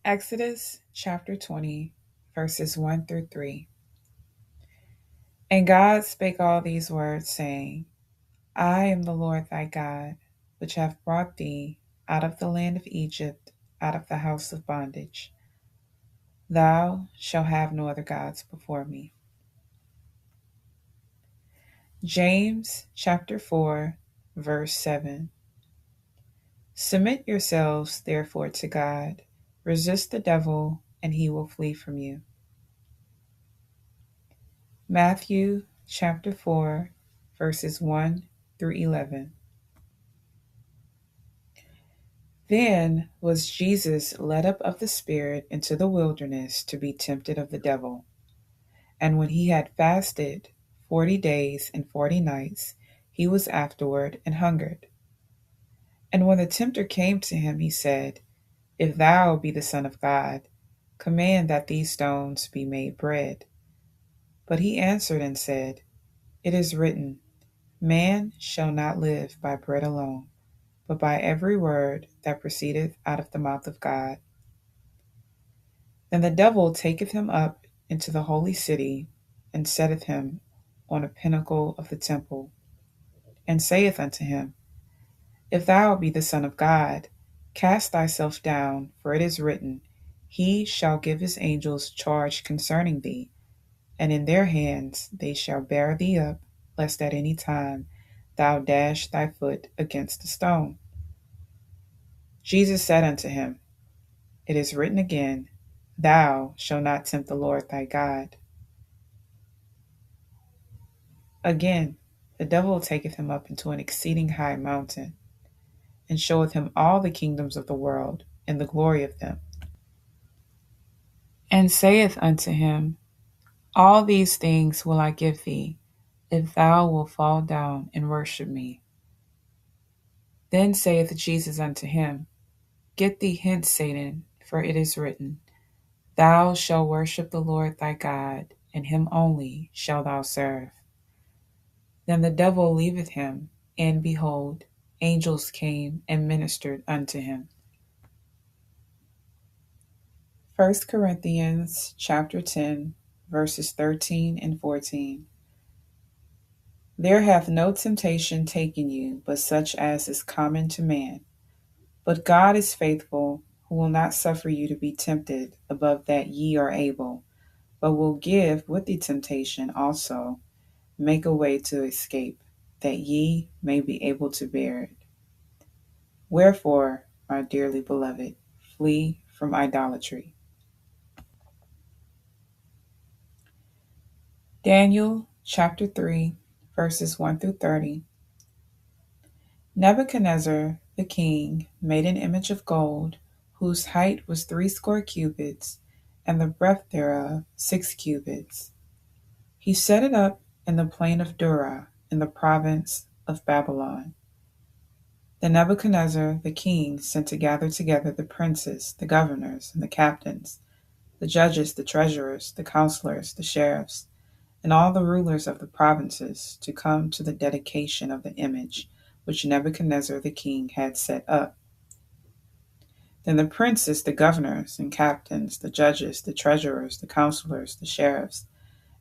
Exodus chapter 20, verses 1 through 3. And God spake all these words, saying, I am the Lord thy God, which hath brought thee out of the land of Egypt, out of the house of bondage. Thou shalt have no other gods before me. James chapter 4, verse 7. Submit yourselves therefore to God, resist the devil, and he will flee from you. Matthew chapter 4, verses 1 through 11. Then was Jesus led up of the Spirit into the wilderness to be tempted of the devil. And when he had fasted 40 days and 40 nights, he was afterward and hungered. And when the tempter came to him, he said, If thou be the Son of God, command that these stones be made bread. But he answered and said, It is written, Man shall not live by bread alone, but by every word that proceedeth out of the mouth of God. Then the devil taketh him up into the holy city, and setteth him on a pinnacle of the temple, and saith unto him, If thou be the Son of God, cast thyself down, for it is written, He shall give his angels charge concerning thee, and in their hands they shall bear thee up, lest at any time thou dash thy foot against a stone. Jesus said unto him, It is written again, Thou shalt not tempt the Lord thy God. Again, the devil taketh him up into an exceeding high mountain, and showeth him all the kingdoms of the world, and the glory of them, and saith unto him, All these things will I give thee, if thou wilt fall down and worship me. Then saith Jesus unto him, Get thee hence, Satan, for it is written, Thou shalt worship the Lord thy God, and him only shalt thou serve. Then the devil leaveth him, and behold, angels came and ministered unto him. 1 Corinthians chapter 10, verses 13 and 14. There hath no temptation taken you, but such as is common to man. But God is faithful, who will not suffer you to be tempted above that ye are able, but will give with the temptation also make a way to escape, that ye may be able to bear it. Wherefore, my dearly beloved, flee from idolatry. Daniel chapter 3, verses 1 through 30. Nebuchadnezzar the king made an image of gold, whose height was 60 cubits, and the breadth thereof 6 cubits. He set it up in the plain of Dura, in the province of Babylon. Then Nebuchadnezzar the king sent to gather together the princes, the governors, and the captains, the judges, the treasurers, the counselors, the sheriffs, and all the rulers of the provinces to come to the dedication of the image which Nebuchadnezzar the king had set up. Then the princes, the governors and captains, the judges, the treasurers, the counselors, the sheriffs,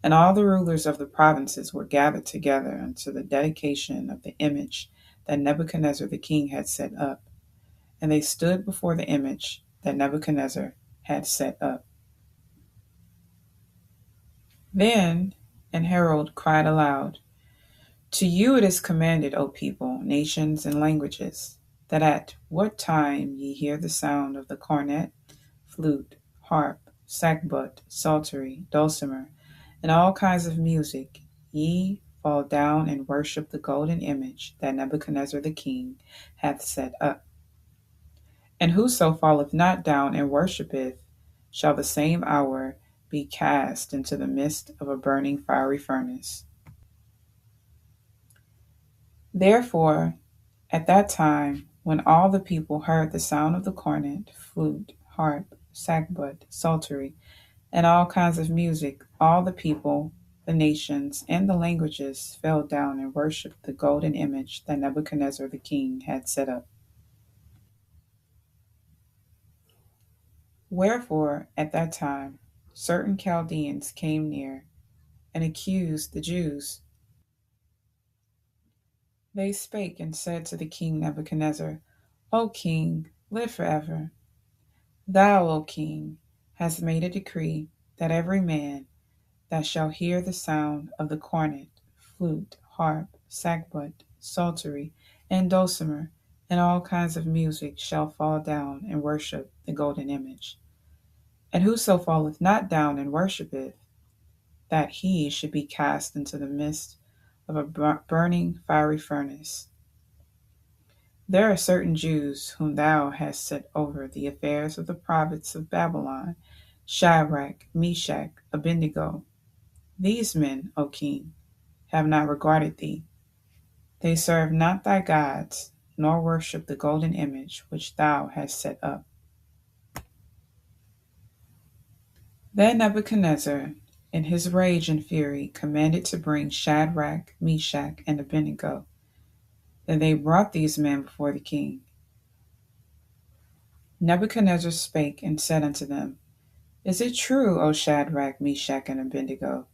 and all the rulers of the provinces were gathered together unto the dedication of the image that Nebuchadnezzar the king had set up. And they stood before the image that Nebuchadnezzar had set up. Then an herald cried aloud, To you it is commanded, O people, nations, and languages, that at what time ye hear the sound of the cornet, flute, harp, sackbut, psaltery, dulcimer, and all kinds of music, ye fall down and worship the golden image that Nebuchadnezzar the king hath set up. And whoso falleth not down and worshipeth shall the same hour be cast into the midst of a burning fiery furnace. Therefore, at that time, when all the people heard the sound of the cornet, flute, harp, sackbut, psaltery, and all kinds of music, all the people, the nations, and the languages fell down and worshipped the golden image that Nebuchadnezzar the king had set up. Wherefore, at that time, certain Chaldeans came near and accused the Jews. They spake and said to the king Nebuchadnezzar, O king, live forever. Thou, O king, hast made a decree that every man that shall hear the sound of the cornet, flute, harp, sackbut, psaltery, and dulcimer, and all kinds of music shall fall down and worship the golden image. And whoso falleth not down and worshipeth, that he should be cast into the midst of a burning fiery furnace. There are certain Jews whom thou hast set over the affairs of the province of Babylon, Shadrach, Meshach, Abednego. These men, O king, have not regarded thee. They serve not thy gods, nor worship the golden image which thou hast set up. Then Nebuchadnezzar, in his rage and fury, commanded to bring Shadrach, Meshach, and Abednego. Then they brought these men before the king. Nebuchadnezzar spake and said unto them, Is it true, O Shadrach, Meshach, and Abednego?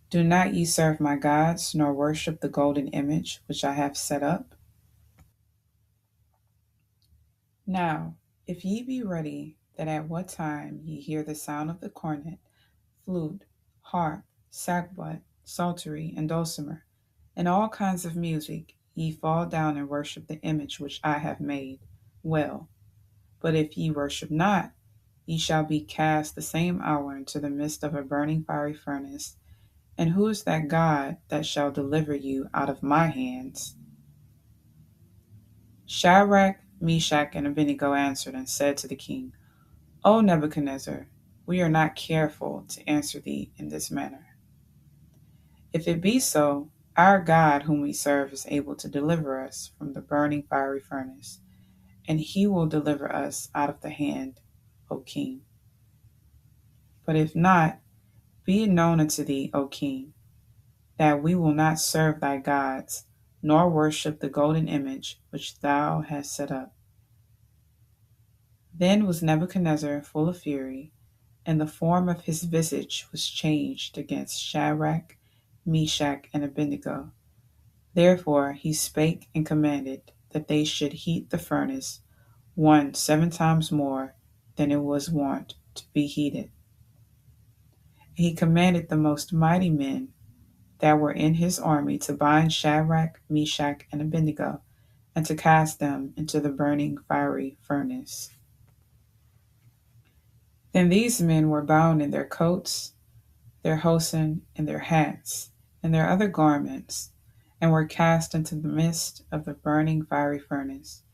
Do not ye serve my gods, nor worship the golden image which I have set up? Now, if ye be ready, that at what time ye hear the sound of the cornet, flute, harp, sackbut, psaltery, and dulcimer, and all kinds of music, ye fall down and worship the image which I have made, well. But if ye worship not, ye shall be cast the same hour into the midst of a burning fiery furnace. And who is that God that shall deliver you out of my hands? Shadrach, Meshach, and Abednego answered and said to the king, O Nebuchadnezzar, we are not careful to answer thee in this manner. If it be so, our God whom we serve is able to deliver us from the burning fiery furnace, and he will deliver us out of the hand, O king. But if not, be it known unto thee, O king, that we will not serve thy gods, nor worship the golden image which thou hast set up. Then was Nebuchadnezzar full of fury, and the form of his visage was changed against Shadrach, Meshach, and Abednego. Therefore he spake and commanded that they should heat the furnace 7 times more than it was wont to be heated. And he commanded the most mighty men that were in his army to bind Shadrach, Meshach, and Abednego, and to cast them into the burning fiery furnace. Then these men were bound in their coats, their hosen, and their hats, and their other garments, and were cast into the midst of the burning fiery furnace.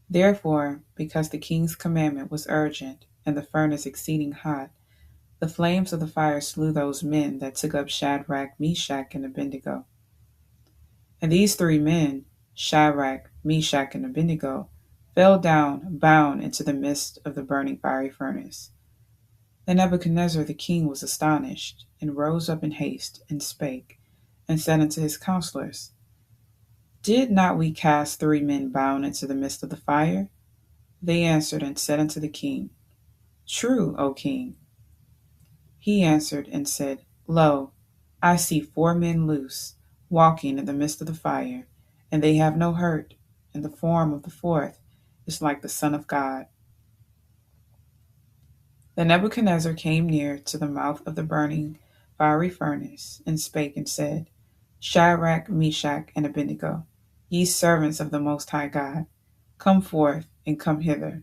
Therefore, because the king's commandment was urgent, and the furnace exceeding hot, the flames of the fire slew those men that took up Shadrach, Meshach, and Abednego. And these 3 men, Shadrach, Meshach, and Abednego, fell down bound into the midst of the burning fiery furnace. Then Nebuchadnezzar the king was astonished, and rose up in haste, and spake, and said unto his counselors, Did not we cast 3 men bound into the midst of the fire? They answered and said unto the king, True, O king. He answered and said, Lo, I see 4 men loose, walking in the midst of the fire, and they have no hurt, and the form of the 4th is like the Son of God. Then Nebuchadnezzar came near to the mouth of the burning fiery furnace, and spake and said, Shadrach, Meshach, and Abednego, ye servants of the Most High God, come forth and come hither.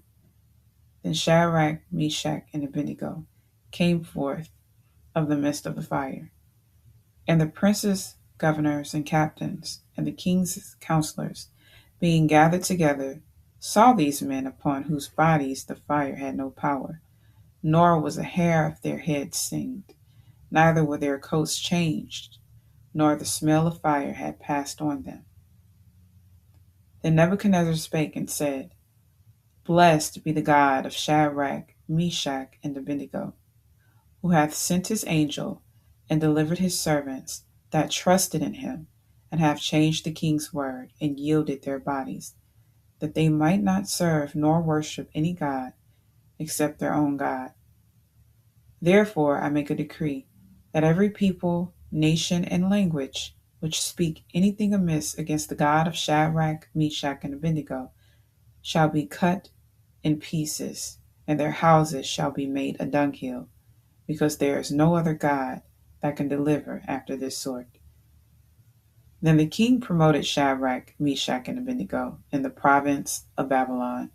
Then Shadrach, Meshach, and Abednego came forth of the midst of the fire. And the princes, governors, and captains, and the king's counselors, being gathered together, saw these men upon whose bodies the fire had no power, nor was a hair of their heads singed, neither were their coats changed, nor the smell of fire had passed on them. Then Nebuchadnezzar spake and said, Blessed be the God of Shadrach, Meshach, and Abednego, who hath sent his angel and delivered his servants that trusted in him, and have changed the king's word, and yielded their bodies, that they might not serve nor worship any god except their own God. Therefore I make a decree that every people, nation, and language which speak anything amiss against the God of Shadrach, Meshach, and Abednego shall be cut in pieces, and their houses shall be made a dunghill, because there is no other God that can deliver after this sort. Then the king promoted Shadrach, Meshach, and Abednego in the province of Babylon,